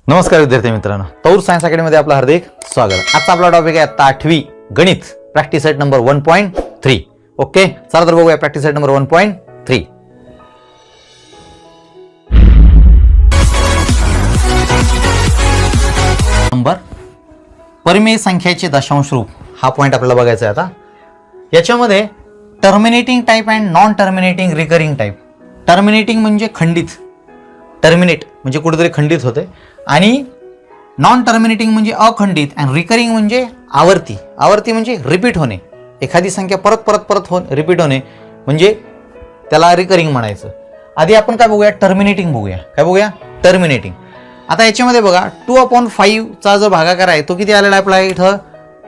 नमस्कार विद्यार्थी मित्रांनो, तौर सायन्स अकॅडमीमध्ये आपलं हार्दिक स्वागत. आजचा आपला टॉपिक आहे आता 8वी गणित, प्रॅक्टिस सेट नंबर 1.3. ओके, चला तर बघूया प्रॅक्टिस सेट नंबर 1.3. नंबर परिमेय संख्याचे दशांश रूप हा पॉइंट आपल्याला बघायचा आहे. आता याच्यामध्ये terminating type and non terminating recurring type. Terminating म्हणजे खंडित, टर्मिनेट म्हणजे कुठेतरी खंडित होते, आणि नॉन टर्मिनेटिंग म्हणजे अखंडित, आणि रिकरिंग म्हणजे आवर्ती. आवर्ती म्हणजे रिपीट होणे, एखादी संख्या परत परत परत रिपीट होणे म्हणजे त्याला रिकरिंग म्हणायचं. आधी आपण काय बघूया, टर्मिनेटिंग बघूया. काय बघूया, टर्मिनेटिंग. आता याच्यामध्ये बघा 2/5चा जो भागाकार आहे तो किती आलेला आहे आपला इथं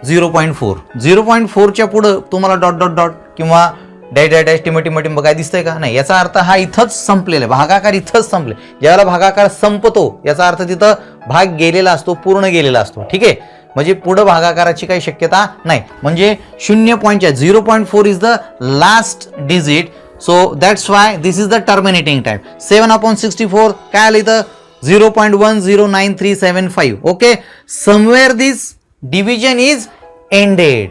0.4. 0.4च्या पुढं तुम्हाला डॉट डॉट डॉट किंवा डॅश डॅश डॅश टिमटिम काय दिसतंय का? नाही. याचा अर्थ हा इथंच संपलेला आहे, भागाकार इथंच संपले. ज्यावेळेला भागाकार संपतो याचा अर्थ तिथं भाग गेलेला असतो, पूर्ण गेलेला असतो. ठीक आहे, म्हणजे पुढं भागाकाराची काही शक्यता नाही. म्हणजे 0.4 is the last digit. So that's why this is the terminating type. 7/64 काय आलं इथं 0.109375. Okay, somewhere this division is ended.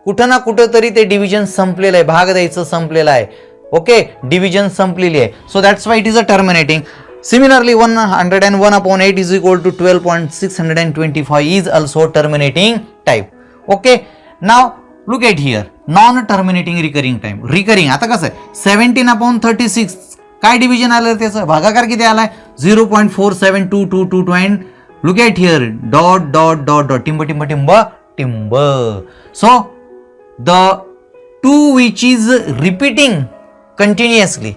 कुठं ना कुठं तरी ते डिव्हिजन संपलेलं आहे, भाग द्यायचं संपलेलं आहे. ओके, डिव्हिजन संपलेली आहे. So that's why it is a terminating. Similarly, 101/8 is equal to 12.625 is also terminating type. Okay, now look at here, non-terminating recurring time. Recurring आता कसं आहे, 17/36 काय डिव्हिजन आलं त्याचं, भागाकार किती आलाय 0.472222 and look at here dot dot dot dot टिंब टिंब टिंब टिंब. So the two which is repeating continuously,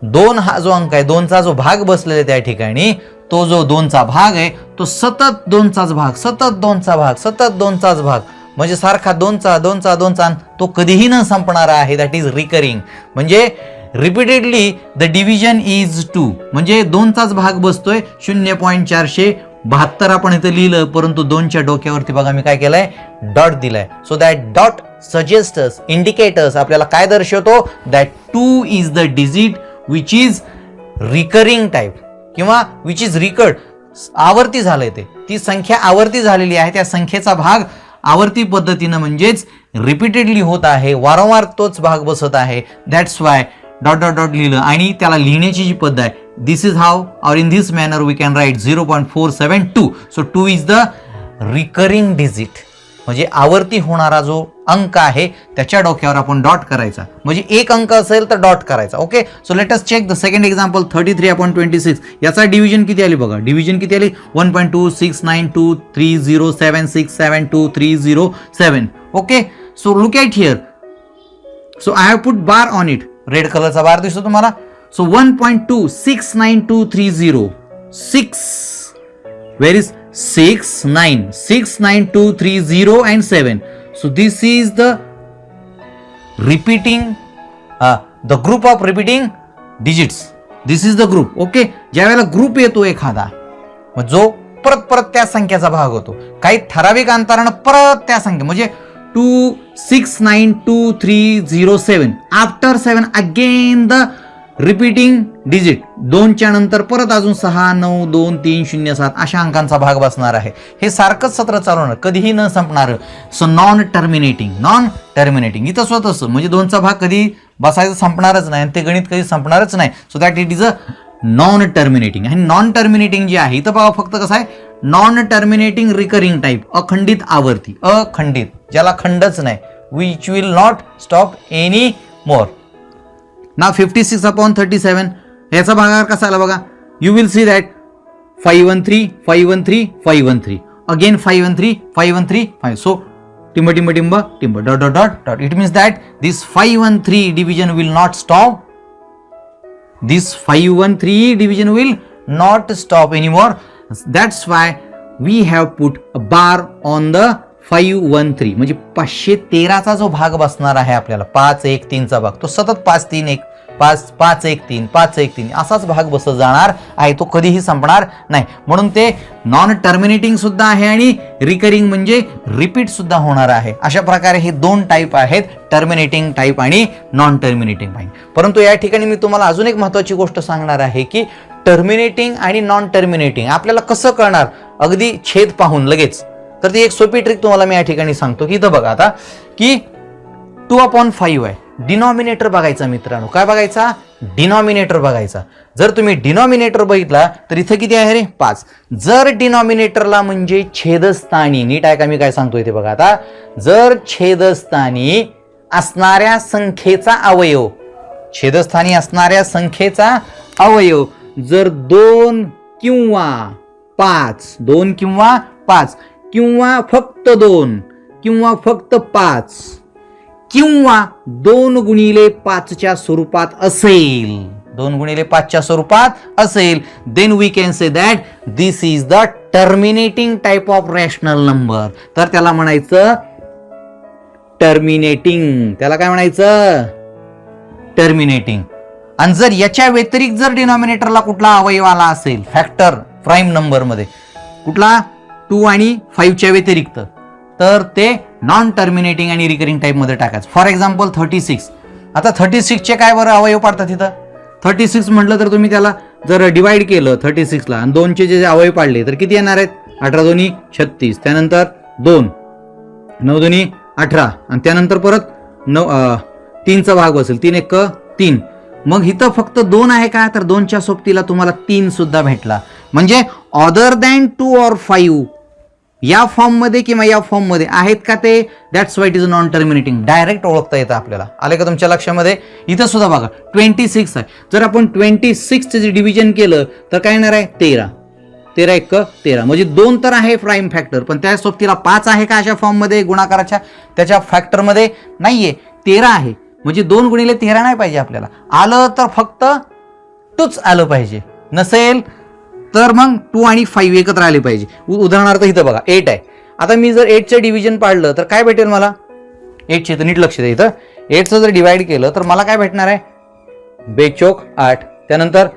दोन हा जो अंक आहे, दोनचा जो भाग बसलेला आहे त्या ठिकाणी, तो जो दोनचा भाग आहे तो सतत दोनचाच भाग, सतत दोनचा भाग, सतत दोनचाच भाग, म्हणजे सारखा दोनचा दोनचा दोनचा, तो कधीही न संपणारा आहे. That is recurring. म्हणजे रिपीटेडली द डिव्हिजन इज 2, म्हणजे दोनचाच भाग बसतोय. 0.472 आपण इथं लिहिलं, परंतु दोनच्या डोक्यावरती बघा मी काय केलंय, डॉट दिलाय. सो दॅट डॉट सजेस्टस, इंडिकेटर्स आपल्याला काय दर्शवतो, that 2 is the digit which is recurring type किंवा विच इज रिकर्ड. आवर्ती झालंय ते, ती संख्या आवर्ती झालेली आहे, त्या संख्येचा भाग आवर्ती पद्धतीनं म्हणजेच रिपीटेडली होत आहे, वारंवार तोच भाग बसत आहे. That's why dot dot dot लिहिलं. आणि त्याला लिहिण्याची जी पद्धत आहे, this is how or in this manner we can write 0.472. So 2 is the recurring digit, म्हणजे आवर्ती होणारा जो अंक आहे त्याच्या डोक्यावर आपण डॉट करायचा. म्हणजे एक अंक असेल तर डॉट करायचा. Okay, so let us check the second example 33/26. याचा डिव्हिजन किती आली बघा, डिव्हिजन किती आली 1.26923076722307. Okay, so look at here. So I have put bar on it, red कलरचा बार दिसतो तुम्हाला. So 1.269230 6 where is 69230 and 7. So this is the repeating the group of repeating digits. This is the group. Okay, ज्या वेळेला group येतो एखादा, जो परत परत त्या संख्येचा भाग होतो, काही ठराविक अंतरानं परत त्या संख्या, म्हणजे 269230 after 7 again the repeating digit, 2च्या नंतर परत अजून 6 9 2 3 0 7 अशा अंकांचा भाग बसणार आहे. हे सारखंच सत्र चालवणार, कधीही न संपणार. So non terminating, non terminating इथं स्वतःच, म्हणजे दोनचा भाग कधी बसायचं संपणारच नाही, आणि ते गणित कधी संपणारच नाही. So that it is a non terminating. आणि नॉन टर्मिनेटिंग जे आहे इथं बघा फक्त कसं आहे, नॉन टर्मिनेटिंग रिकरिंग टाइप, अखंडित आवर्ती, अखंडित ज्याला खंडच नाही, which will not stop any more. ना 56/37 याचा भागाकार कसा आला बघा, you will see that 513 513 513 again 513 513 5. So टिंब टिंब टिंब टिंब dot dot dot dot. It means that this 513 division will not stop, this 513 division will not stop anymore. That's why we have put a bar on the 513, म्हणजे 513चा जो भाग बसणार आहे आपल्याला, 513चा भाग, तो सतत 531 513 513 असाच भाग बसत जाणार आहे, तो कधीही संपणार नाही. म्हणून ते नॉन टर्मिनेटिंग सुद्धा आहे आणि रिकरिंग म्हणजे रिपीट सुद्धा होणार आहे. अशा प्रकारे हे दोन टाईप आहेत, टर्मिनेटिंग टाईप आणि नॉन टर्मिनेटिंग टाईप. परंतु या ठिकाणी मी तुम्हाला अजून एक महत्त्वाची गोष्ट सांगणार आहे की टर्मिनेटिंग आणि नॉन टर्मिनेटिंग आपल्याला कसं कळणार अगदी छेद पाहून लगेच. तर ती एक सोपी ट्रिक तुम्हाला मी या ठिकाणी सांगतो की इथं बघा आता की 2/5 आहे. डिनॉमिनेटर बघायचा मित्रांनो. काय बघायचा? डिनॉमिनेटर बघायचा. जर तुम्ही डिनॉमिनेटर बघितला तर इथं किती आहे रे? 5. जर डिनॉमिनेटरला म्हणजे छेदस्थानी, नीट आहे का मी काय सांगतोय ते बघा आता. जर छेदस्थानी असणाऱ्या संख्येचा अवयव, छेदस्थानी असणाऱ्या संख्येचा अवयव जर 2 किंवा 5, 2 किंवा 5 किंवा फक्त 2 किंवा फक्त 5 किंवा 2 गुणिले 5च्या स्वरूपात असेल, 2 गुणिले 5च्या स्वरूपात असेल, then we can say that this is the terminating type of rational number. तर त्याला म्हणायचं टर्मिनेटिंग. त्याला काय म्हणायचं? टर्मिनेटिंग. आणि जर याच्या व्यतिरिक्त जर डिनॉमिनेटरला कुठला अवयव आला असेल फॅक्टर प्राईम नंबर मध्ये, कुठला 2 आणि 5च्या व्यतिरिक्त, तर ते नॉन टर्मिनेटिंग आणि रिकरिंग टाईप मध्ये टाकायचं. For example 36. आता 36चे काय बरं अवयव पाडतात इथं? 36 म्हटलं तर तुम्ही त्याला जर डिवाइड केलं 36ला आणि 2चे जे अवयव पाडले तर किती येणार आहेत? 18 दोन्ही 36, त्यानंतर 2, 9 दोन्ही 18 आणि त्यानंतर परत 3चा भाग बसेल, 3 1 3. मग इथं फक्त 2 आहे का? तर 2च्या सोबतीला तुम्हाला 3 सुद्धा भेटला. म्हणजे अदर दॅन 2 और 5 या फॉर्म मध्ये किंवा या फॉर्म मध्ये आहेत का ते, that's why it is non terminating. Direct ओळखता येतं आपल्याला. आले का तुमच्या लक्षामध्ये? इथं सुद्धा बघा 26 आहे. जर आपण 26चे जे डिव्हिजन केलं तर काय येणार आहे? 13. 13 1 13. म्हणजे 2 तर आहे प्राईम फॅक्टर, पण त्या सोबतीला 5 आहे का अशा फॉर्म मध्ये गुणाकाराच्या त्याच्या फॅक्टर मध्ये? नाहीये. 13 आहे. म्हणजे 2 गुणिले 13 नाही पाहिजे आपल्याला. आलं तर फक्त 2च आलं पाहिजे, नसेल तर मग 2 आणि 5 एकत्र आले पाहिजे. उदाहरणार्थ इथं बघा 8 आहे. आता मी जर 8चं डिव्हिजन पाडलं तर काय भेटेल मला? 8चे तर नीट लक्ष द्या इथं. 8चं जर डिवाइड केलं तर मला काय भेटणार आहे? बेचोक 8, त्यानंतर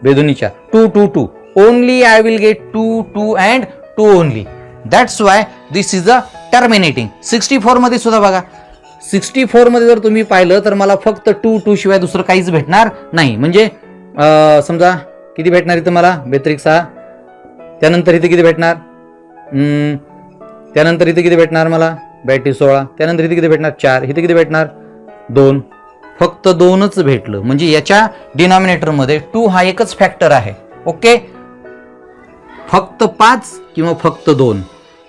बेदुनी 4, 2 2 2. Only I will get 2 2 and 2 only. That's why this is a terminating. 64 मध्ये सुद्धा बघा, 64 मध्ये जर तुम्ही पाहिलं तर मला फक्त 2 2 शिवाय दुसरं काहीच भेटणार नाही. म्हणजे समजा किती भेटणार इथं मला? 32 6. त्यानंतर इथे किती भेटणार? त्यानंतर इथे किती भेटणार मला? 32 16. त्यानंतर इथे किती भेटणार? 4. इथे किती भेटणार? 2. फक्त 2च भेटलं. म्हणजे याच्या डिनॉमिनेटर मध्ये 2 हा एकच फॅक्टर आहे. ओके. फक्त 5 किंवा फक्त 2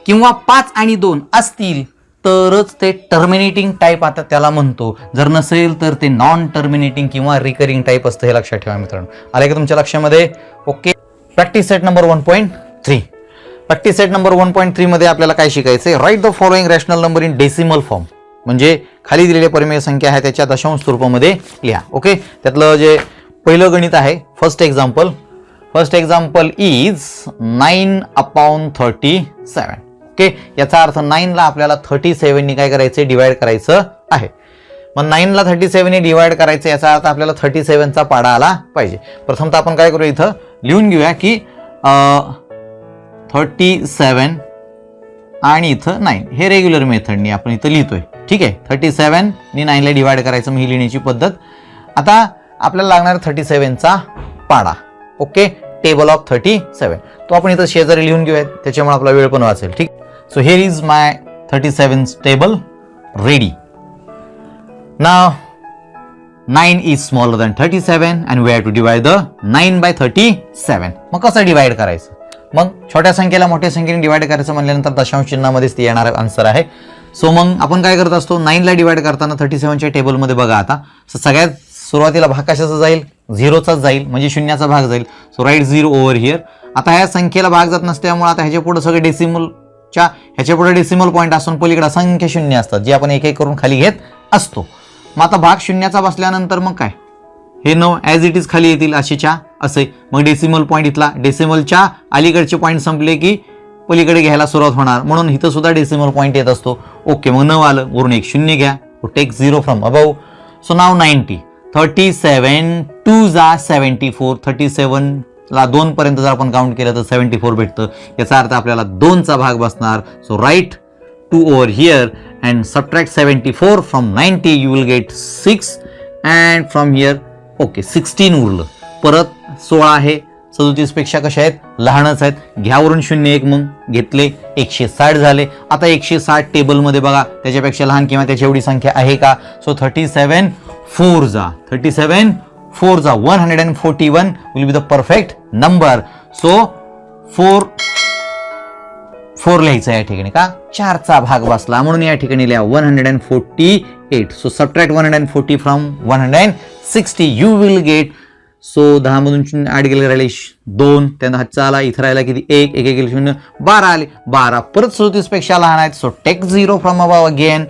किंवा 5 आणि 2 असतील तरच ते टर्मिनेटिंग टाईप आता त्याला म्हणतो. जर नसेल तर ते नॉन टर्मिनेटिंग किंवा रिकरिंग टाईप असतं. हे लक्षात ठेवा मित्रांनो. आले का तुमच्या लक्षामध्ये? Okay. Practice set number 1.3. Practice set number 1.3 मध्ये आपल्याला काय शिकायचंय? Write the following rational number in decimal form. म्हणजे खाली दिलेले परिमेय संख्या आहे त्याच्या दशांश स्वरूपामध्ये लिहा. ओके. त्यातलं जे पहिलं गणित आहे फर्स्ट एक्झाम्पल इज 9/37. ओके. याचा अर्थ 9ला आपल्याला 37 ने काय करायचे? डिवाइड करायचं आहे. मग 9ला 37 ने डिवाइड करायचं, याचा अर्थ आपल्याला 37चा पाडा आला पाहिजे. प्रथमतः आपण काय करूया? इथं लिहून घेऊया की 37 आणि इथं 9 हे रेग्युलर मेथडनी आपण इथं लिहितोय. ठीक आहे. 37 ने 9ला डिवाइड करायचं, मग ही लिहिण्याची पद्धत. आता आपल्याला लागणार 37चा पाडा. ओके. टेबल ऑफ 37 तो आपण इथं शेजारी लिहून घेऊयात, त्याच्यामुळे आपला वेळ पण वाचेल. ठीक. So here is my 37 table ready. Now 9 is smaller than 37 and we have to divide the 9 by 37. मग कसं डिवाइड करायचं? मग छोट्या संख्येला मोठ्या संख्येने डिवाइड करायचं म्हणल्यानंतर दशांश चिन्हामध्येच ते येणारा आन्सर आहे. सो मग आपण काय करत असतो? 9ला डिवाइड करताना 37च्या टेबलमध्ये बघा आता सगळ्यात सुरुवातीला भाग कशाचा जाईल? 0चाच जाईल, म्हणजे शून्याचा भाग जाईल. So right 0 over here. आता ह्या संख्येला भाग जात नसल्यामुळे आता ह्याच्या पुढे सगळे डेसिमलच्या ह्याच्या पुढे डेसिमल पॉईंट असून पलीकडे असंख्य शून्य असतात जे आपण एक एक करून खाली घेत असतो. मग आता भाग शून्याचा बसल्यानंतर मग काय? हे 9 ॲज इट इज खाली येतील असेच्या असे. मग डेसिमल पॉईंट इथला डेसिमलच्या अलीकडचे पॉईंट संपले की पलीकडे घ्यायला सुरुवात होणार, म्हणून इथं सुद्धा डेसिमल पॉईंट येत असतो. ओके. मग 9 आलं, वरून एक शून्य घ्या. Take 0 from above. So now 90. 37 2 जा 74. 37ला 2 पर्यंत जर आपण काउंट केलं तर 74 भेटतं. याचा अर्थ आपल्याला 2चा भाग बसणार. So write 2 over here and subtract 74 from 90 you will get 6 and from here okay 16 उरलं. परत 16 आहे, 37 पेक्षा कशा आहेत, लहानच आहेत. घ्यावरून 0 1 मग घेतले, 160 झाले. आता 160 टेबलमध्ये बघा त्याच्यापेक्षा लहान किंवा त्याच्या एवढी संख्या आहे का? सो 37 4 जा 141 will be the perfect number. So 4 लिहायचं या ठिकाणी का? 4चा भाग बसला म्हणून या ठिकाणी लिहा 148. So subtract 140 from 160 you will get. So 10 मधून 8 गेले, राहिले 2, त्यांना हातचा आला, इथं राहिला किती 1 1 गेले 0, 12 आले. 12 परत 37 पेक्षा लहान आहेत. So take 0 from above again.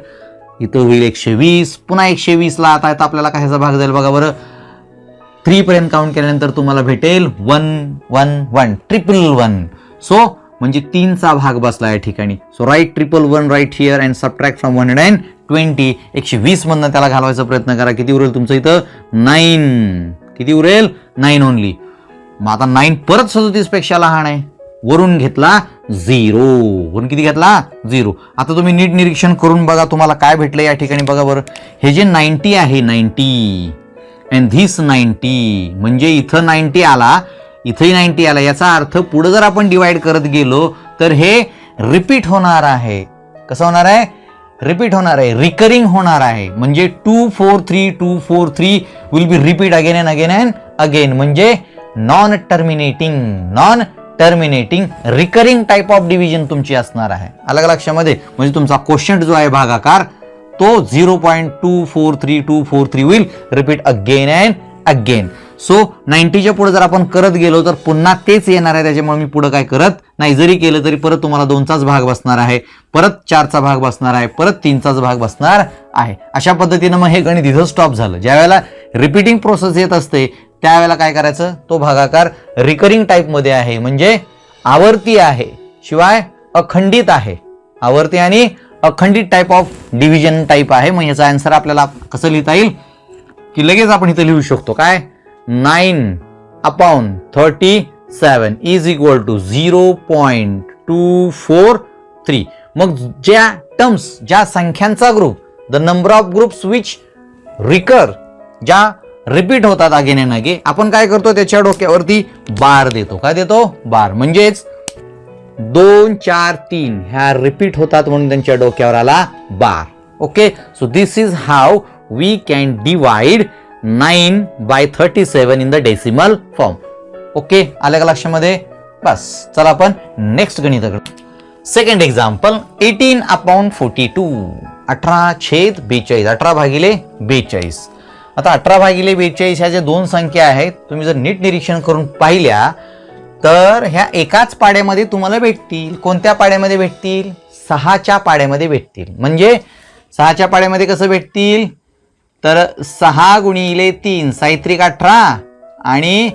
इथं होईल 120, पुन्हा 120 ला आता आपल्याला कशाचा भाग जाईल बघा बरं. 3 पर्यंत काउंट केल्यानंतर तुम्हाला भेटेल 111 सो म्हणजे 3चा भाग बसला या ठिकाणी. So write 111 right here and subtract from 120. 120 मधनं त्याला घालवायचा प्रयत्न करा. किती उरेल तुमचं इथं? 9. किती उरेल? 9 ओनली. मग आता 9 परत 37 पेक्षा लहान आहे, वरून घेतला 0. वरून किती घेतला? 0. आता तुम्ही नीट निरीक्षण करून बघा तुम्हाला काय भेटलं या ठिकाणी बघा बरं. हे जे 90 आहे 90 अँड धिस 90 म्हणजे इथं 90 आला, इथंही 90 आला. याचा अर्थ पुढे जर आपण डिवाइड करत गेलो तर हे रिपीट होणार आहे. कसं होणार आहे? रिपीट होणार आहे, रिकरिंग होणार आहे. म्हणजे 243 will be repeat again and again and again. म्हणजे non terminating recurring type of division तुमची असणार आहे. अलग लक्षामध्ये म्हणजे तुमचा क्वोशियंट जो आहे भागाकार तो 0.243243 will repeat again and again. So 90च्या पुढे जर आपण करत गेलो तर पुन्हा तेच येणार आहे. त्याच्यामुळे मी पुढे काय करत नाही. जरी केलं तरी परत तुम्हाला 2चाच भाग बसणार आहे, परत 4चा भाग बसणार आहे, परत 3चाच भाग बसणार आहे. अशा पद्धतीनं मग हे गणित इथं स्टॉप झालं. ज्या वेळेला रिपीटिंग प्रोसेस येत असते त्यावेळेला काय करायचं, तो भागाकार रिकरिंग टाईपमध्ये आहे, म्हणजे आवर्ती आहे, शिवाय अखंडित आहे. आवर्ती आणि अखंडित टाईप ऑफ डिव्हिजन टाईप आहे. मग याचा आन्सर आपल्याला कसं लिहिता येईल की लगेच आपण इथं लिहू शकतो काय, 9/37 इज इक्वल टू 0.243. मग ज्या टर्म्स, ज्या संख्यांचा group, the number of groups which recur, ज्या रिपीट होतात अगेन अँड अगेन, आपण काय करतो त्याच्या डोक्यावरती बार देतो. काय देतो? बार. म्हणजेच 2 4 3 ह्या रिपीट होतात म्हणून त्यांच्या डोक्यावर आला bar. Okay. So this is how we can divide 9/37 in the decimal form. Okay, आलं का लक्षामध्ये? बस चला आपण नेक्स्ट गणिताकडे. Second example 18/42. 18/42. 18/42. आता 18/42 ह्या ज्या दोन संख्या आहेत, तुम्ही जर नीट निरीक्षण करून पाहिल्या तर ह्या एकाच पाड्यामध्ये तुम्हाला भेटतील. कोणत्या पाड्यामध्ये भेटतील? 6च्या पाड्यामध्ये भेटतील. म्हणजे 6च्या पाड्यामध्ये कसं भेटतील तर 6 गुणिले 3 साहित्रिक 18 आणि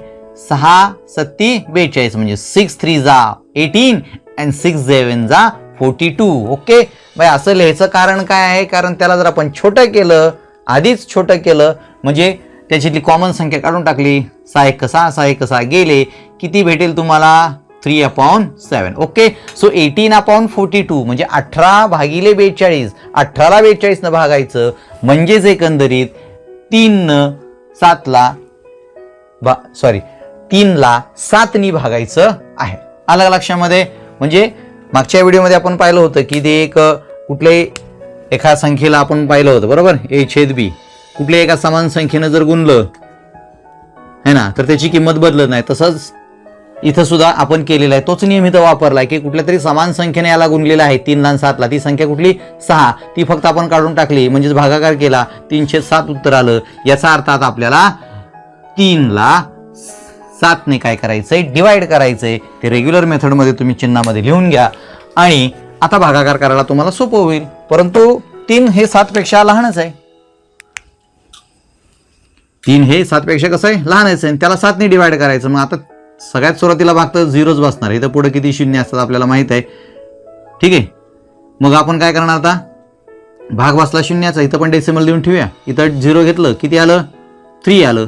6 7 42 म्हणजे 6 3 जा 18 आणि 6 7 जा 42. ओके बाय, असं लिहायचं कारण काय आहे? कारण त्याला जर आपण छोटं केलं, आधीच छोटं केलं म्हणजे त्याच्यातली कॉमन संख्या काढून टाकली, 6 गेले, किती भेटेल तुम्हाला? 3/7. ओके. सो 18/42 म्हणजे 18/42. 18ला 42 न भागायचं म्हणजेच एकंदरीत 3ला 7 नी भागायचं आहे. आलं लक्षामध्ये? म्हणजे मागच्या व्हिडिओमध्ये आपण पाहिलं होतं की ते एक कुठल्याही एका संख्येला आपण पाहिलं होतं, बरोबर, A/B कुठल्याही एका समान संख्येनं जर गुणलं है ना तर त्याची किंमत बदलत नाही. तसंच इथं सुद्धा आपण केलेला आहे, तोच नियम इथं वापरलाय की कुठल्या तरी समान संख्येने याला गुणलेला आहे 3 आणि 7ला. ती संख्या कुठली? 6. ती फक्त आपण काढून टाकली म्हणजेच भागाकार केला, 307 उत्तर आलं. याचा अर्थ आता आपल्याला 3ला 7 ने काय करायचंय? डिवाइड करायचंय. ते रेग्युलर मेथडमध्ये तुम्ही चिन्हामध्ये लिहून घ्या आणि आता भागाकार करायला तुम्हाला सोपं होईल. परंतु 3 हे 7 पेक्षा लहानच आहे. 3 हे 7 पेक्षा कसं आहे? लहानच आहे. त्याला 7 ने डिवाइड करायचं. मग आता सगळ्यात सुरुवातीला भाग तर 0च बसणार. इथं पुढे किती शून्य असतात आपल्याला माहित आहे. ठीक आहे. मग आपण काय करणार आता? भाग बसला शून्याचा, इथं पण डेसिमल देऊन ठेवूया. इथं 0 घेतलं, किती आलं? 3 आलं.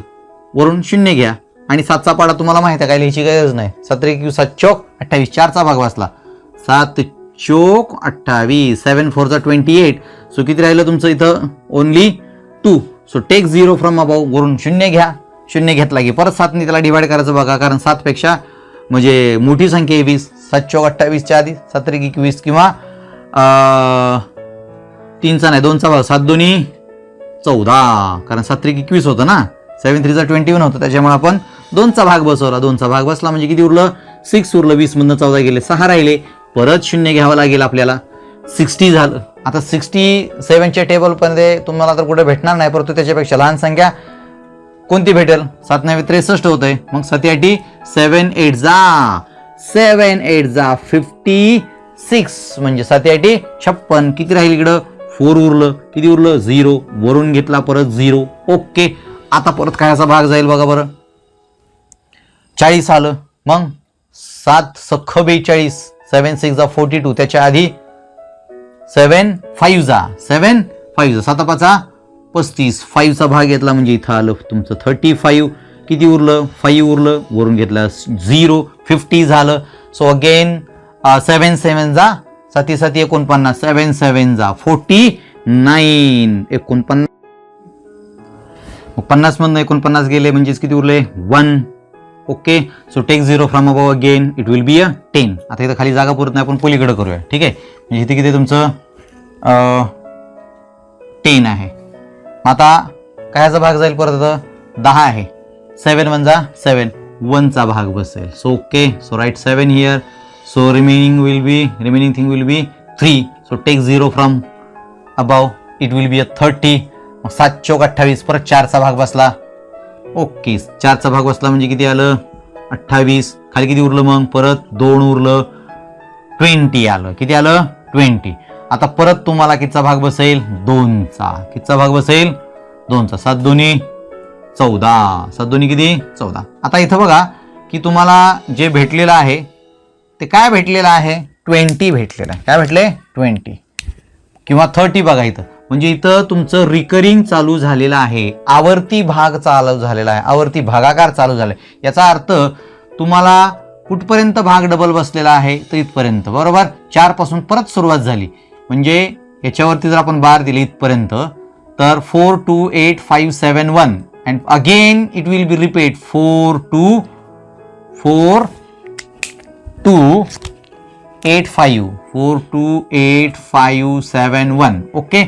वरून 0 घ्या आणि 7चा पाडा तुम्हाला माहित आहे, काय लिहायची गरज नाही. 7 7 चौक 28. 4चा भाग बसला. 7 चौक 28. 7 4 28. सो किती राहिलं तुमचं इथं? Only 2. So take 0 from above. वरून 0 घ्या. शून्य घेतला की परत 7ने त्याला डिवाइड करायचं बघा, कारण 7 पेक्षा म्हणजे मोठी संख्या आहे 20. 7 चौक 28च्या आधी 7 त्रिक 21 किंवा 3चा नाही 2चा भाग 7 दोन्ही 14, कारण 7 त्रिक 21 होतं ना, 7 3 21 होतं, त्याच्यामुळे आपण 2चा भाग बसवला. 2चा भाग बसला म्हणजे किती उरलं 6 उरलं, 20 मधनं 14 गेले, 6 राहिले, परत शून्य घ्यावं लागेल आपल्याला. 60 झालं. आता 67च्या टेबलमध्ये तुम्हाला तर कुठे भेटणार नाही, परंतु त्याच्यापेक्षा लहान संख्या कोणती भेटेल? 7 9 63 होतंय, मग 7 8 7 8 जा 56 म्हणजे 7 8 56. किती राहील इकडं 4 उरलं, किती उरलं 0, वरून घेतला परत 0. ओके. आता परत कायचा भाग जाईल बघा बरं, 40 आलं, मग 7 सख्ख 42, 7 6 जा 42, त्याच्या आधी 7 5 जा 7 5 जा 7 5 35, 5चा भाग घेतला म्हणजे इथं आलं तुमचं 35. किती उरलं 5 उरलं, वरून घेतला 0, 50 झालं. सो अगेन 7 7 जा 7 7 49, 7 7 जा 49, 49. 50 मधनं 49 गेले म्हणजेच किती उरले 1. Okay. So take 0 from above again, it will be a 10. आता इथं खाली जागा पुरत नाही, आपण पलीकडे करूया. ठीक आहे, म्हणजे इथे किती तुमचं 10 आहे. आता कायचा भाग जाईल परत 10 आहे, 7 1 जा 7, 1चा भाग बसेल. So okay. So write 7 here. So remaining thing will be 3. So take 0 from above, it will be a 30. मग 7 चौक 28, परत 4चा भाग बसला. ओके. 4चा भाग बसला म्हणजे किती आलं 28. खाली किती उरलं मग परत 2 उरलं, 20 आलं. किती आलं 20. आता परत तुम्हाला कितीचा भाग बसेल 2चा. कितीचा भाग बसेल 2चा. 7 दोन्ही 14, 7 दोन्ही किती 14. आता इथं बघा की तुम्हाला जे भेटलेलं आहे ते काय भेटलेलं आहे 20 भेटलेलं आहे. काय भेटले 20 किंवा 30 बघा इथं, म्हणजे इथं तुमचं रिकरिंग चालू झालेलं आहे, आवर्ती भाग चालू झालेला आहे, आवर्ती भागाकार चालू झालाय. याचा अर्थ तुम्हाला कुठपर्यंत भाग डबल बसलेला आहे तर इथपर्यंत, बरोबर. 4 पासून परत सुरुवात झाली, म्हणजे याच्यावरती जर आपण बार दिली इथपर्यंत तर 4 2 8 5 7 1 and again it will be repeat 4 2 8 5 4 2 8 5 7 1. Okay.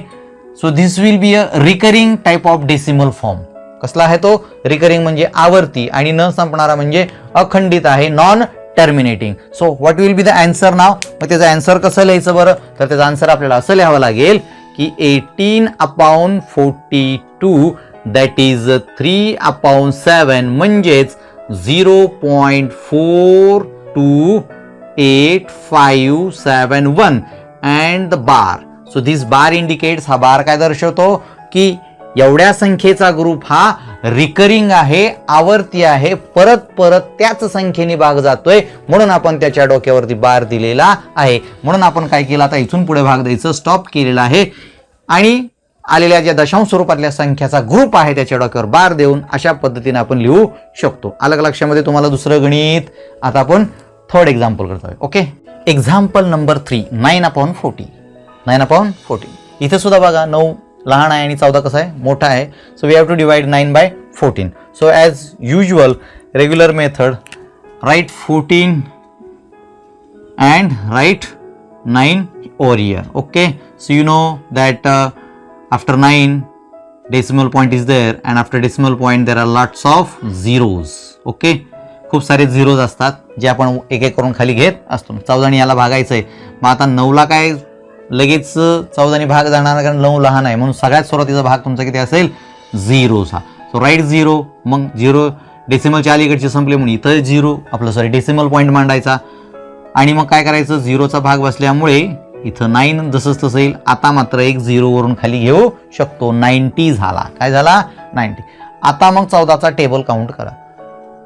So this will be a recurring type of decimal form. कसला आहे तो रिकरिंग, म्हणजे आवर्ती, आणि न संपणारा म्हणजे अखंडित आहे, non terminating. So what will be the answer now. मग त्याचं आन्सर कसं लिहायचं बरं, तर त्याचं आन्सर आपल्याला असं लिहावं लागेल की 18/42 दॅट इज 3/7 म्हणजेच 0.428571 and the bar. So this bar indicates, हा बार काय दर्शवतो की एवढ्या संख्येचा ग्रुप हा रिकरिंग आहे, आवर्ती आहे, परत परत त्याच संख्येने भाग जातोय, म्हणून आपण त्याच्या डोक्यावरती बार दिलेला आहे. म्हणून आपण काय केलं, आता इथून पुढे भाग द्यायचं स्टॉप केलेला आहे आणि आलेल्या ज्या दशांश स्वरूपातल्या संख्याचा ग्रुप आहे त्याच्या डोक्यावर बार देऊन अशा पद्धतीने आपण लिहू शकतो. अलग लक्षामध्ये तुम्हाला दुसरं गणित. आता आपण थर्ड एक्झाम्पल करतोय. ओके. Example number 3, 9/40. 9/40. इथे सुद्धा बघा 9 लहान आहे आणि 14 कसं आहे मोठा आहे. So we have to divide 9/14. So as usual regular method, write 14 and write 9 over here. Okay, so you know that after 9 decimal point is there and after decimal point there are lots of zeros. Okay, खूप सारे zeros असतात जे आपण एक एक करून खाली घेत असतो. 14 याला भागायचं आहे. मग आता 9ला काय लगेच 14 भाग जाणार, कारण 9 लहान आहे, म्हणून सगळ्यात सुरुवातीचा भाग तुमचा किती असेल 0 हा. So right 0. मग 0 डेसिमलच्या अलीकडचे संपले म्हणून इथं 0 आपलं डेसिमल पॉईंट मांडायचा आणि मग काय करायचं 0चा भाग बसल्यामुळे इथं 9 जसंच तसं येईल. आता मात्र एक 0 वरून खाली घेऊ शकतो. 90 झाला. काय झाला 90. आता मग 14चा टेबल काउंट करा.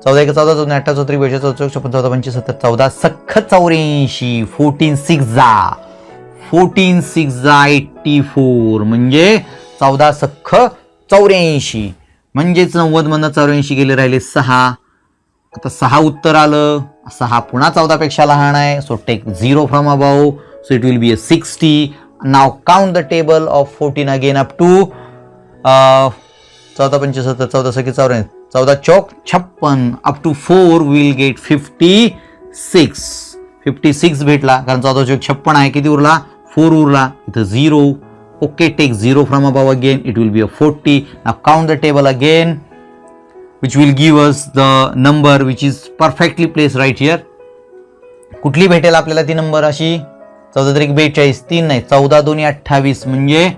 14 1 14 14 18 34 42 44 14 25 70 14 सख्ख 84. 14 6 जा 84 म्हणजे 14 सख्ख 84 म्हणजेच 90 मधनं 84 गेले, राहिले 6. आता 6 उत्तर आलं. 6 पुन्हा 14 पेक्षा लहान आहे. So take 0 from above. So it will be a 60. Now count the table of 14 again up to 14 5 70 14 6 64 14 चौक 56. अप टू 4 विल गेट 56 भेटला, कारण 14 चौक 56 आहे. किती उरला? 4 उरला. इथं 0. Okay, take 0 from above again, it will be a 40. Now count the table again, which will give us the number which is perfectly placed right here. कुठली भेटेल आपल्याला ती नंबर अशी? 14 त्रिक 42, 3 नाही, 14 दोन्ही 28, म्हणजे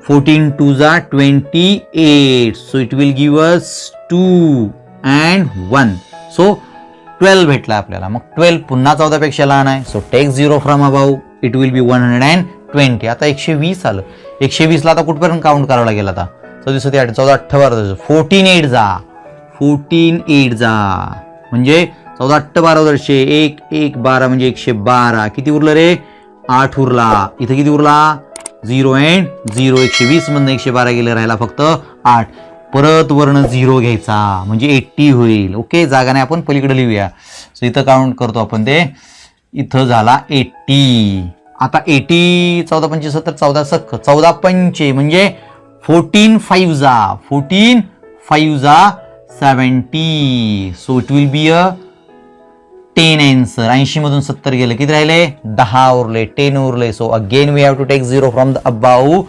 14 2 जा 28. So it will give us 2 and 1. So 12 भेटला आपल्याला. मग 12 पुन्हा 14 पेक्षा लहान आहे. So take 0 from above, it will be 120. आता 120 आलं. 120 ला आता कुठपर्यंत काउंट करावं लागेल? आता 14 14 18 14 8 जा म्हणजे 14 8 12 वर्षे 1 1 12 म्हणजे 112. किती उरलं रे? 8 उरला. इथे किती उरला? 0 and 0. 120 मधनं 112 गेलं, राहिला फक्त 8. परत वर्ण 0 घ्यायचा म्हणजे 80 होईल. ओके, जागाने आपण पलीकडे लिहूया. सो इथं काउंट करतो आपण ते. इथं झाला 80. आता 80 14 25 70 14 सख 14 पंचे म्हणजे 14 5 जा 14 5 जा 70. So it will be a 10 answer. 80 मधून 70 गेलं, किती राहिले? 10 उरले, 10 उरले. So again we have to take 0 from the above.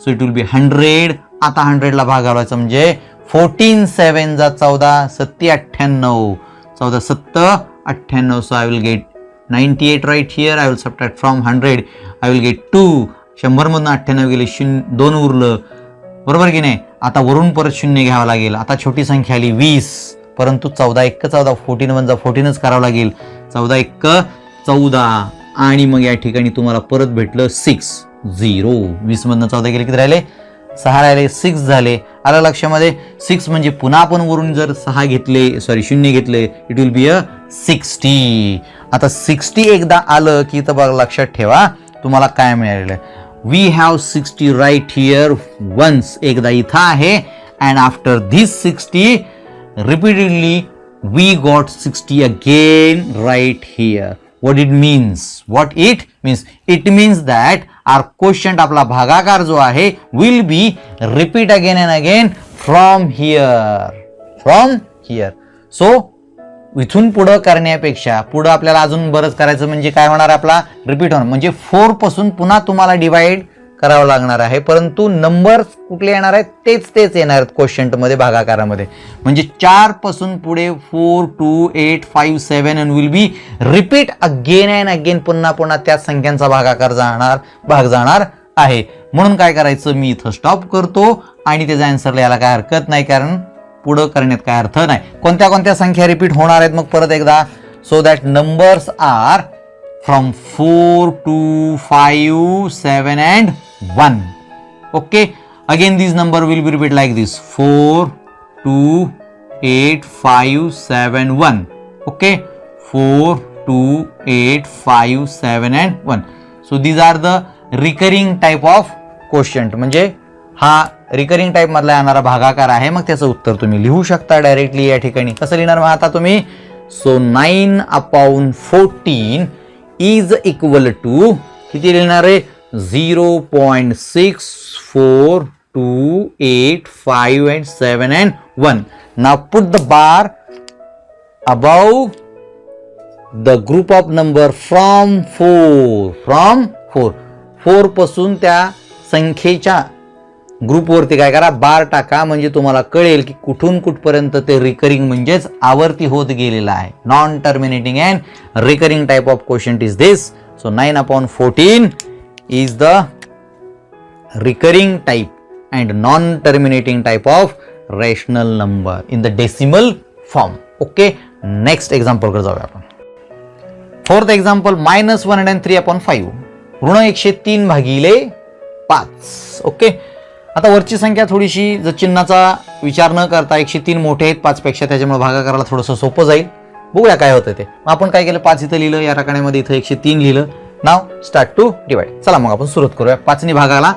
So it will be 100. आता 100 ला भाग घालवायचा म्हणजे 14 7 जा 14 7 98 14 7 98. So I will get 98 right here. I will subtract from 100. I will get 2. 100 मधून 98 गेले, 2 उरलं, बरोबर की नाही? आता वरून परत 0 घ्यावं लागेल. आता छोटी संख्या आली 20, परंतु 14 1 14 14 1 14च करावं लागेल. 14 1 14 आणि मग या ठिकाणी तुम्हाला परत भेटलं 6 0. 20 मधनं 14 गेले, किती राहिले? 6 राहिले, 6 झाले. आलं लक्षामध्ये? 6 म्हणजे पुन्हा आपण वरून जर 6 घेतले, 0 घेतले, इट विल बी अ 60. आता 60 एकदा आलं की तर बघा, लक्षात ठेवा तुम्हाला काय मिळालेलं आहे. We have 60 right here once, एकदा इथं आहे, and after this 60 repeatedly we got 60 again right here. What it means? What it means? It means that our quotient, आपला भागाकार जो आहे, will be repeat again and again from here. So इथून पुढं करण्यापेक्षा पुढं आपल्याला अजून बरंच करायचं, म्हणजे काय होणार? आपला रिपीट होणार, म्हणजे 4 पासून पुन्हा तुम्हाला डिवाइड करावं लागणार आहे, परंतु नंबर कुठले येणार आहेत? तेच येणार आहेत क्वोशिएंट मध्ये, भागाकारामध्ये. म्हणजे 4 पासून पुढे 4 2 8 5 7 and will be repeat again and again. पुन्हा त्या संख्यांचा भाग जाणार आहे. म्हणून काय करायचं? मी इथं स्टॉप करतो आणि त्याचा आन्सर लिहायला काय हरकत नाही, कारण पुढं करण्यात काय अर्थ नाही. कोणत्या संख्या रिपीट होणार आहेत मग परत एकदा? So that numbers are from 4 2 5 7 and 1. Okay, again this number will be repeat like this 4 2 8 5 7 1. Okay, 4 2 8 5 7 and 1. So these are the recurring type of quotient. म्हणजे हा रिकरिंग टाइप मधला येणारा भागाकार आहे. मग त्याचं उत्तर तुम्ही लिहू शकता डायरेक्टली या ठिकाणी. कसं लिहिणार मग आता तुम्ही? सो 9/14 इज इक्वल टू किती लिहिणार आहे? 0.6428 5 and 7 and 1. Now put the bar above the group of number from 4 पासून त्या संख्येच्या ग्रुपवरती काय करा? बार टाका, म्हणजे तुम्हाला कळेल की कुठून कुठपर्यंत ते रिकरिंग म्हणजेच आवर्ती होत गेलेला आहे. Non terminating and recurring type of quotient is this. So 9/14 is the recurring type and non-terminating type of rational number in the decimal form. Okay, next example कडे जाऊया आपण. Fourth example, -103/5. ऋण 103 भागिले 5. ओके, आता वरची संख्या थोडीशी जर चिन्हाचा विचार न करता 103 मोठे आहेत 5 पेक्षा, त्याच्यामुळे भागाकाराला थोडंसं सोपं जाईल. बघूया काय होतं ते. मग आपण काय केलं? 5 इथं लिहिलं, या रकान्यामध्ये इथं 103 लिहिलं. नाव स्टार्ट टू डिवाइड. चला मग आपण सुरुवात करूया 5 ने भागाला.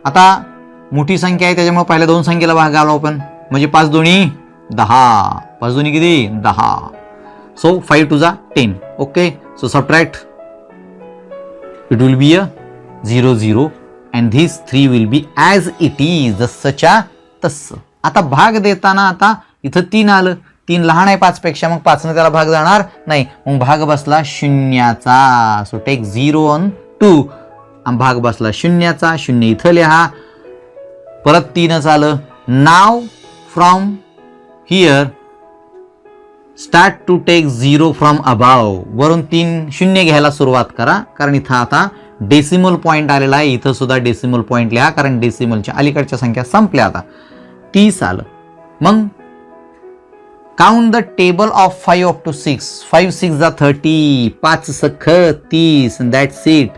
आता मोठी संख्या आहे त्याच्यामुळे पहिल्या 2 संख्येला भाग घालू आपण, म्हणजे 5 दोन्ही 10. 5 दोन्ही किती? 10. सो 5 2 जा 10. Okay, so subtract, it will be a 0 0 and these 3 will be as it is, जसच्या तसं. आता भाग देताना आता इथं 3 आलं, 3 लहान आहे 5 पेक्षा, मग 5 ने त्याला भाग जाणार नाही, मग भाग बसला शून्याचा. सो टेक 0 ऑन 2, भाग बसला शून्याचा, 0 इथं लिहा, परत 3च आलं. Now from here start to take 0 from above, वरून 3 शून्य घ्यायला सुरुवात करा, कारण इथं आता डेसिमल पॉईंट आलेला आहे. इथं सुद्धा डेसिमल पॉईंट लिहा, कारण डेसिमलच्या अलीकडच्या संख्या संपल्या. आता 30 आलं. मग count the table of 5 up to 6. 5 6 जा 30, 5 सख 30, दॅट्स इट.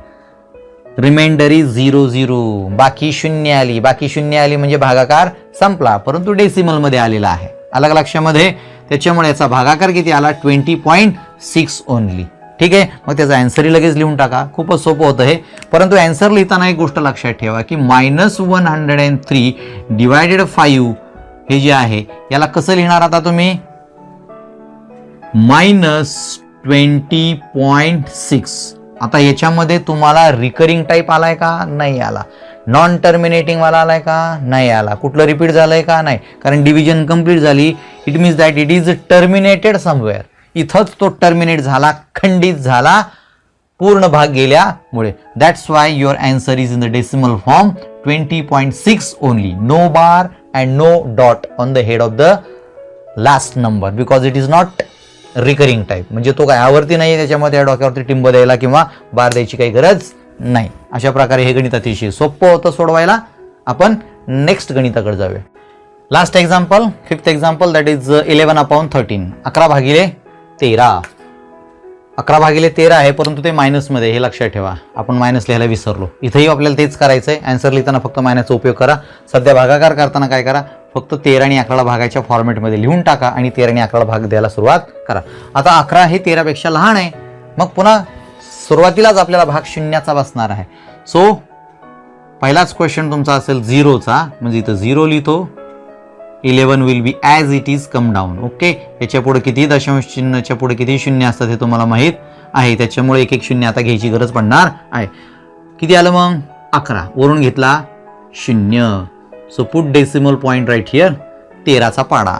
Reminder is 0 0. बाकी शून्य आली, बाकी शून्य आली म्हणजे भागाकार संपला, परंतु डेसिमल मध्ये आलेला आहे. अलग लक्षामध्ये, त्याच्यामुळे याचा भागाकार किती आला, 20.6 ओनली. ठीक आहे, मग त्याचा अँसरही लगेच लिहून टाका. खूपच सोपं होतं हे. परंतु अँसर लिहिताना एक गोष्ट लक्षात ठेवा की -103 डिवायडेड 5 हे जे आहे याला कसं लिहिणार आता तुम्ही, -20.6. आता याच्यामध्ये तुम्हाला रिकरिंग टाईप आलाय का, नाही आला. नॉन टर्मिनेटिंग वाला आलाय का, नाही आला. कुठलं रिपीट झालंय का, नाही, कारण डिव्हिजन कंप्लीट झाली. It means that it is terminated somewhere. इथंच तो टर्मिनेट झाला, खंडित झाला, पूर्ण भाग गेल्यामुळे. That's why your answer is in the decimal form 20.6 only. No bar and no dot on the head of the last number, because it is not recurring type. म्हणजे तो काय आवर्ती नाही, त्याच्यामध्ये डोक्यावरती टिंब द्यायला किंवा बार द्यायची काही गरज नाही. अशा प्रकारे हे गणित अतिशय सोपं होतं सोडवायला. आपण नेक्स्ट गणिताकडे जाऊया. Last example, 5th example, that is 11/13. 11/13. 11/13 आहे, परंतु ते मायनसमध्ये, हे लक्षात ठेवा. आपण मायनस लिहायला विसरलो. इथेही आपल्याला तेच करायचंय. अँसर लिहिताना फक्त मायनसचा उपयोग करा. सध्या भागाकार करताना काय करा, फक्त 13 आणि 11 भागाच्या फॉर्मॅटमध्ये लिहून टाका आणि 13 आणि 11 भाग द्यायला सुरुवात करा. आता 11 हे 13 पेक्षा लहान आहे, मग पुन्हा सुरुवातीलाच आपल्याला भाग शून्याचा बसणार आहे. सो पहिलाच क्वेश्चन तुमचा असेल 0चा, म्हणजे इथं 0 लिहितो. 11 will be as it is come down. Okay, याच्या पुढे किती दशांश चिन्हाच्या पुढे किती शून्य असतात हे तुम्हाला माहीत आहे, त्याच्यामुळे एक एक शून्य आता घ्यायची गरज पडणार आहे. किती आलं मग, 11, वरून घेतला 0. So put decimal point right here. 13चा पाडा.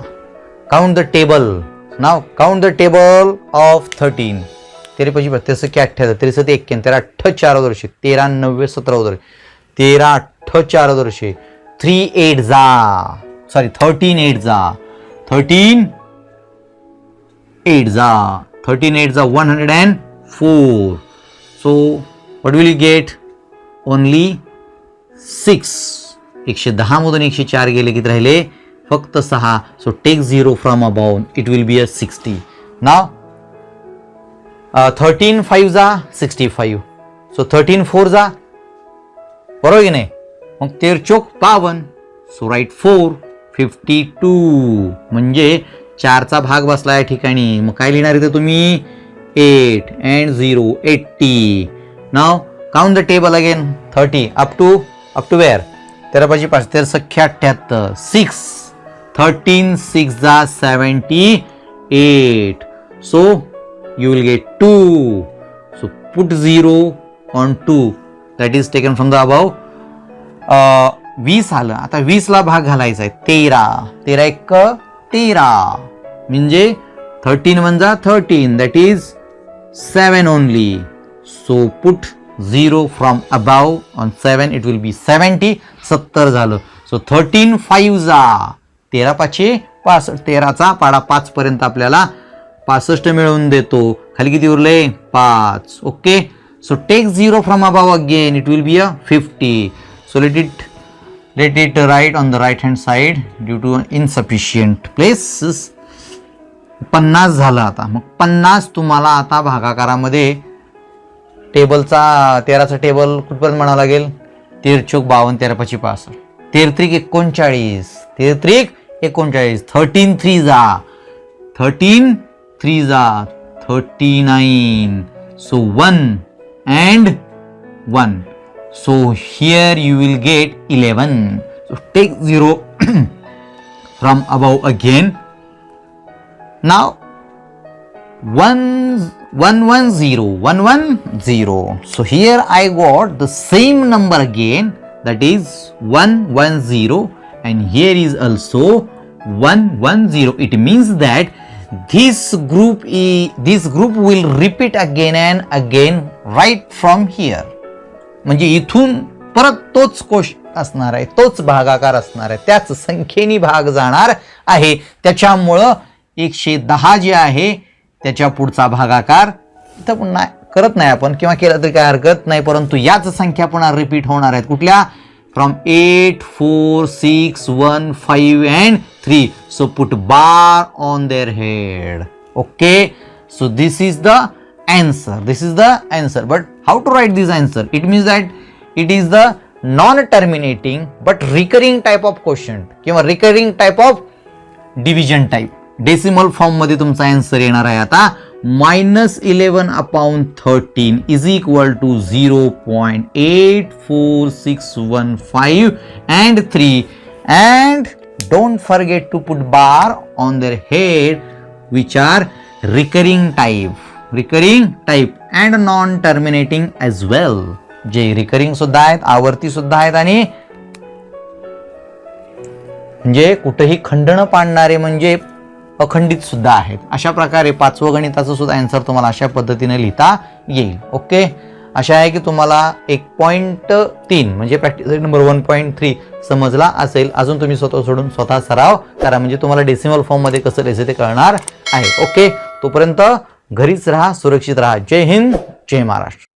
Count the table. Now count the table of 13. 13 5 32 28 63 81 13 8 4 वर्षे 13 90 17 वर्षे 13 8 4 वर्षे 3 8 जा, सॉरी 13 8 जा, 13 8 जा, 13 8 जा 104. So what will you get? Only 6. 110 मधून 104 गेले किती राहिले, फक्त 6. So take 0 from above, it will be a 60. Now 13 5 जा 65. So 13 4 जा, बरोबर की नाही, मग 13 चौक 52. So write 4 52. म्हणजे 4चा भाग बसला या ठिकाणी. मग काय लिहिणार इथे तुम्ही, 8 and 0 80. Now count the table again. 30 up to where, 13 5 5 13 78 6. 13 6 जा 78. So you will get 2. So put 0 on 2, that is taken from the above. 20 आलं. आता 20 ला भाग घालायचा आहे. 13 13 1 13, म्हणजे 13 1 जा 13, that is 7 only. So put 0 from above on 7, it will be 70. 70 झालं. So 13 5 जा 13 5 65. 13चा पाडा 5 पर्यंत आपल्याला 65 मिळवून देतो. खाली किती उरले, 5. Okay, so take 0 from above again, it will be a 50. So let it write on the right hand side due to insufficient places. 50 झालं. आता मग 50 तुम्हाला आता भागाकारामध्ये टेबलचा 13चा टेबल कुठपर्यंत म्हणावं लागेल, 13 चौक 52 13 5 65 13 त्रिक 39 13 त्रिक 39. 13 3 जा 13 3 जा 39. So 1 and 1. So here you will get 11. So take 0 from above again. Now 1 1 1 0 1 1 0. So here I got the same number again, that is 1 1 0, and here is also 110. It means that this group will repeat again and again right from here. म्हणजे इथून परत तोच कोश असणार आहे, तोच भागाकार असणार आहे, त्याच संख्येने भाग जाणार आहे. त्याच्यामुळं 110 जे आहे त्याच्या पुढचा भागाकार इथं पुन्हा करत नाही आपण, किंवा केलं तरी काय हरकत नाही, परंतु याच संख्या पुन्हा रिपीट होणार आहेत. कुठल्या? From 8, 4, 6, 1, 5 and 3. So put bar on their head. Okay, so this is the answer. But how to write this answer? It means that it is the non-terminating but recurring type of quotient किंवा recurring type of division type. Decimal form मध्ये तुमचा answer येणार आहे आता. -11/13 is equal to 0.84615 and 3. And don't forget to put bar on their head which are recurring type and non-terminating as well. जे recurring सुद्धा आहेत, आवर्ती सुद्धा आहेत आणि म्हणजे कुठेही खंड न पाडणारे म्हणजे अखंडित सुद्धा आहेत. अशा प्रकारे 5वं गणिताचं सुद्धा आन्सर तुम्हाला अशा पद्धतीने लिहिता येईल. ओके, अशा आहे की तुम्हाला 1.3 म्हणजे प्रॅक्टिस नंबर 1.3 समजला असेल. अजून तुम्ही स्वतः सराव करा, म्हणजे तुम्हाला डेसिमल फॉर्म मध्ये कसं लिहायचं ते कळणार आहे. ओके, तोपर्यंत घरीच राहा, सुरक्षित राहा. जय हिंद, जय महाराष्ट्र.